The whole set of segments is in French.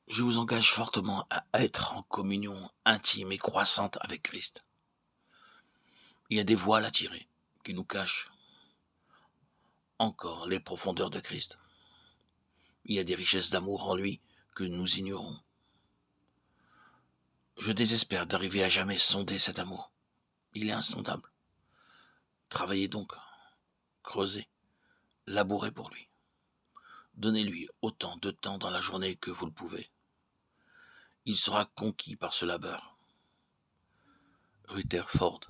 Je vous engage fortement à être en communion intime et croissante avec Christ. Il y a des voiles à tirer qui nous cachent encore les profondeurs de Christ. Il y a des richesses d'amour en lui que nous ignorons. Je désespère d'arriver à jamais sonder cet amour. Il est insondable. Travaillez donc, creusez, labourez pour lui. Donnez-lui autant de temps dans la journée que vous le pouvez. Il sera conquis par ce labeur. Rutherford.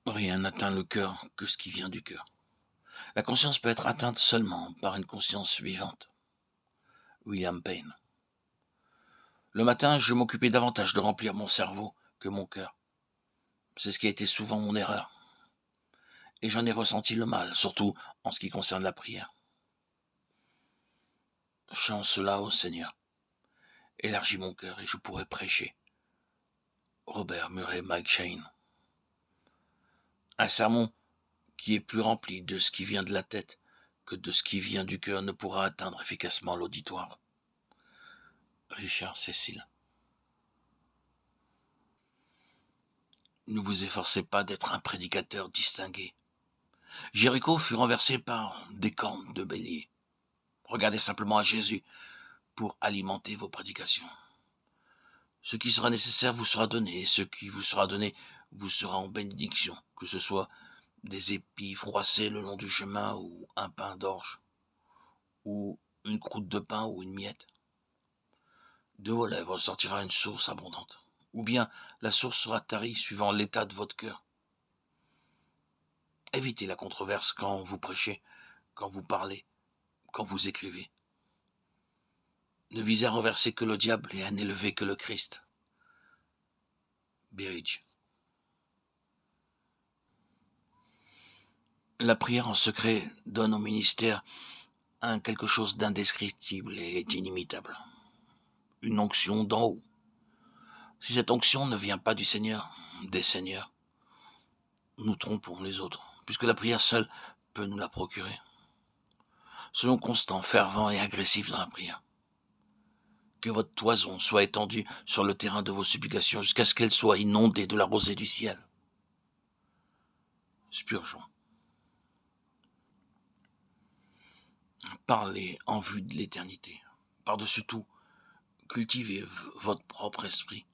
Rien n'atteint le cœur que ce qui vient du cœur. La conscience peut être atteinte seulement par une conscience vivante. William Payne. Le matin, je m'occupais davantage de remplir mon cerveau que mon cœur. C'est ce qui a été souvent mon erreur. Et j'en ai ressenti le mal, surtout en ce qui concerne la prière. Chante cela au Seigneur. Élargis mon cœur et je pourrai prêcher. Robert Murray McCheyne. Un sermon qui est plus rempli de ce qui vient de la tête que de ce qui vient du cœur ne pourra atteindre efficacement l'auditoire. Richard Cecil. Ne vous efforcez pas d'être un prédicateur distingué. Jéricho fut renversé par des cornes de bélier. Regardez simplement à Jésus pour alimenter vos prédications. Ce qui sera nécessaire vous sera donné, et ce qui vous sera donné vous sera en bénédiction, que ce soit des épis froissés le long du chemin, ou un pain d'orge, ou une croûte de pain ou une miette. De vos lèvres sortira une source abondante, ou bien la source sera tarie suivant l'état de votre cœur. Évitez la controverse quand vous prêchez, quand vous parlez, quand vous écrivez. Ne visez à renverser que le diable et à n'élever que le Christ. Berridge. La prière en secret donne au ministère quelque chose d'indescriptible et d'inimitable. Une onction d'en haut. Si cette onction ne vient pas du Seigneur, des Seigneurs, nous trompons les autres, puisque la prière seule peut nous la procurer. Soyons constants, fervents et agressifs dans la prière. Que votre toison soit étendue sur le terrain de vos supplications jusqu'à ce qu'elle soit inondée de la rosée du ciel. Spurgeon. Parlez en vue de l'éternité. Par-dessus tout, cultivez votre propre esprit.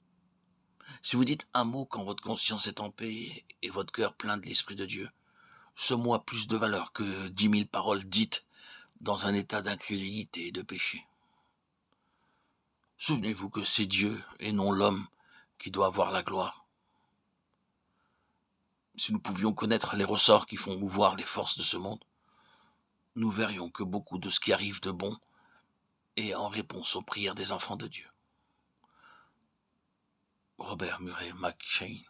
Si vous dites un mot quand votre conscience est en paix et votre cœur plein de l'Esprit de Dieu, ce mot a plus de valeur que 10 000 paroles dites dans un état d'incrédulité et de péché. Souvenez-vous que c'est Dieu et non l'homme qui doit avoir la gloire. Si nous pouvions connaître les ressorts qui font mouvoir les forces de ce monde, nous verrions que beaucoup de ce qui arrive de bon est en réponse aux prières des enfants de Dieu. Robert Murray McCheyne.